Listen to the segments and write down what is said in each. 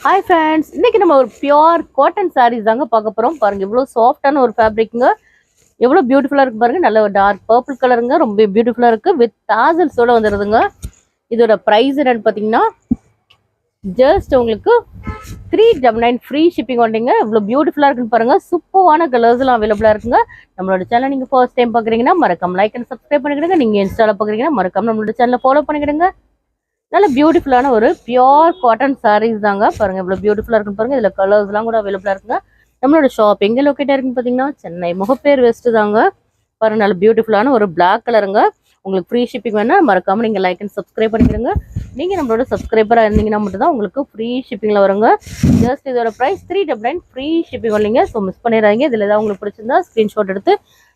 Hi friends, இன்னைக்கு நம்ம ஒரு பியூர் காட்டன் sarees தாங்க பார்க்க போறோம். பாருங்க இவ்வளவு சாஃப்ட்டான ஒரு ஃபேப்ரிக்ங்க. எவ்வளவு பியூட்டிஃபுல்லா இருக்கு பாருங்க. நல்ல ஒரு டார்க் பர்பிள் கலருங்க. ரொம்ப பியூட்டிஃபுல்லா இருக்கு. வித் டாசல்ஸோட வந்துருதுங்க. இதோட பிரைஸ் என்னன்னு பாத்தீங்கன்னா ஜஸ்ட் உங்களுக்கு 399 ஃப்ரீ ஷிப்பிங் வந்தீங்க. இவ்வளவு பியூட்டிஃபுல்லா இருக்குன்னு பாருங்க. சூப்பரான கலர்ஸ் எல்லாம் அவைலபிளா இருக்குங்க. நம்மளோட சேனல் நீங்க ஃபர்ஸ்ட் டைம் பாக்குறீங்கன்னா மறக்காம லைக் அண்ட் சப்ஸ்கிரைப் பண்ணிக்கிடுங்க. நீங்க இன்ஸ்டால பாக்குறீங்கன்னா மறக்காம நம்மளோட சேனலை ஃபாலோ பண்ணிக்கிடுங்க. நல்ல பியூட்டிஃபுல்லான ஒரு பியூர் காட்டன் சாரீஸ் தாங்க. பாருங்க இவ்வளவு பியூட்டிஃபுல்லா இருக்குன்னு பாருங்க. இதுல கலர்ஸ் எல்லாம் கூட அவைலபிளா இருக்குங்க. நம்மளோட ஷாப் எங்க லொக்கேட் இருக்குன்னு பாத்தீங்கன்னா சென்னை முகப்பேர் வெஸ்ட் தாங்க. பாருங்க நல்ல பியூட்டிஃபுல்லான ஒரு பிளாக் கலருங்க. உங்களுக்கு ஃப்ரீ ஷிப்பிங் வேணா மறக்காம நீங்க லைக் அண்ட் சப்ஸ்கிரைப் பண்ணிக்கிறீங்க. நீங்க நம்மளோட சப்ஸ்கிரைபரா இருந்தீங்கன்னா மட்டும் தான் உங்களுக்கு ஃப்ரீ ஷிப்பிங்ல வருங்க. ஜஸ்ட் இதோட பிரைஸ் 399 ஃப்ரீ ஷிப்பிங் வரலீங்க. ஸோ மிஸ் பண்ணிடுறாங்க. இதுல ஏதாவது உங்களுக்கு பிடிச்சிருந்தா ஸ்கிரீன்ஷாட் எடுத்து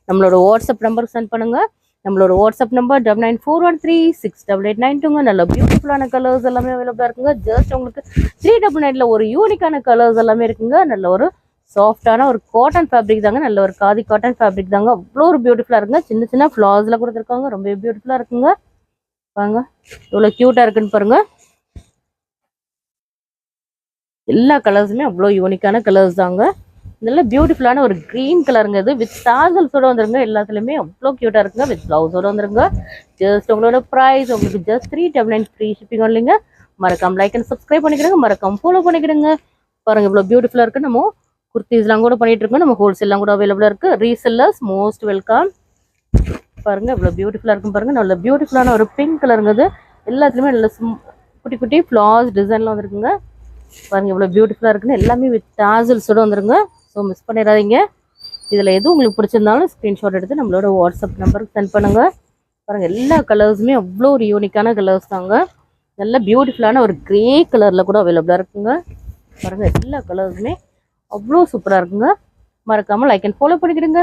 நம்மளோட வாட்ஸ்அப் நம்பருக்கு சென்ட் பண்ணுங்க. நம்மளோட வாட்ஸ்அப் நம்பர் 9941368892ங்க. நல்ல பியூட்டிஃபுல்லான கலர்ஸ் எல்லாமே அவைலபிளா இருக்குங்க. ஜஸ்ட் உங்களுக்கு 399ல ஒரு யூனிக்கான கலர்ஸ் எல்லாமே இருக்குங்க. நல்ல ஒரு சாஃப்டான ஒரு காட்டன் ஃபேப்ரிக் தாங்க. நல்ல ஒரு காதி காட்டன் ஃபேப்ரிக் தாங்க. அவ்வளோ ஒரு பியூட்டிஃபுல்லா இருக்குங்க. சின்ன சின்ன ஃபிளார்ஸ்ல கொடுத்துருக்காங்க. ரொம்ப பியூட்டிஃபுல்லா இருக்குங்க. பாருங்க இவ்வளோ கியூட்டா இருக்குன்னு பாருங்க. எல்லா கலர்ஸுமே அவ்வளோ யூனிக்கான கலர்ஸ் தாங்க. நல்ல பியூட்டிஃபுல்லான ஒரு கிரீன் கலருங்க. இது வித் டாசல்ஸோட வந்துருங்க. எல்லாத்துலயுமே அவ்வளோ கியூட்டா இருக்குங்க. வித் பிளவுஸோட வந்துருங்க. ஜஸ்ட் உங்களோட ப்ரைஸ் உங்களுக்கு ஜஸ்ட் 399 ஃப்ரீ ஷிப்பிங் வரலீங்க. மறக்காம லைக் அண்ட் சப்ஸ்கிரைப் பண்ணிக்கிடுங்க. மறக்காம ஃபாலோ பண்ணிக்கிடுங்க. பாருங்க இவ்வளோ பியூட்டிஃபுல்லா இருக்கு. நம்ம குர்த்திஸ்லாம் கூட பண்ணிட்டு இருக்கோம். நம்ம ஹோல்சேல்லாம் கூட அவைலபிளா இருக்கு. Resellers most welcome. பாருங்க இவ்வளோ பியூட்டிஃபுல்லா இருக்கும் பாருங்க. நல்ல பியூட்டிஃபுல்லான ஒரு பிங்க் கலருங்க. இது எல்லாத்துலயுமே நல்ல குட்டி குட்டி ஃபிளார்ஸ் டிசைன்லாம் வந்துருக்குங்க. பாருங்க இவ்வளோ பியூட்டிஃபுல்லா இருக்குன்னு எல்லாமே வித் டாசல்ஸோட வந்துருங்க. ஸோ மிஸ் பண்ணிடாதீங்க. இதில் எதுவும் உங்களுக்கு பிடிச்சிருந்தாலும் ஸ்க்ரீன்ஷாட் எடுத்து நம்மளோட வாட்ஸ்அப் நம்பருக்கு சென்ட் பண்ணுங்க. பாருங்க எல்லா கலர்ஸுமே அவ்வளோ ஒரு யூனிக்கான கலர்ஸ் தாங்க. நல்ல பியூட்டிஃபுல்லான ஒரு கிரே கலர்ல கூட அவைலபிளா இருக்குங்க. பாருங்க எல்லா கலர்ஸுமே அவ்வளோ சூப்பராக இருக்குங்க. மறக்காம லைக் அண்ட் ஃபாலோ பண்ணிக்கிடுங்க.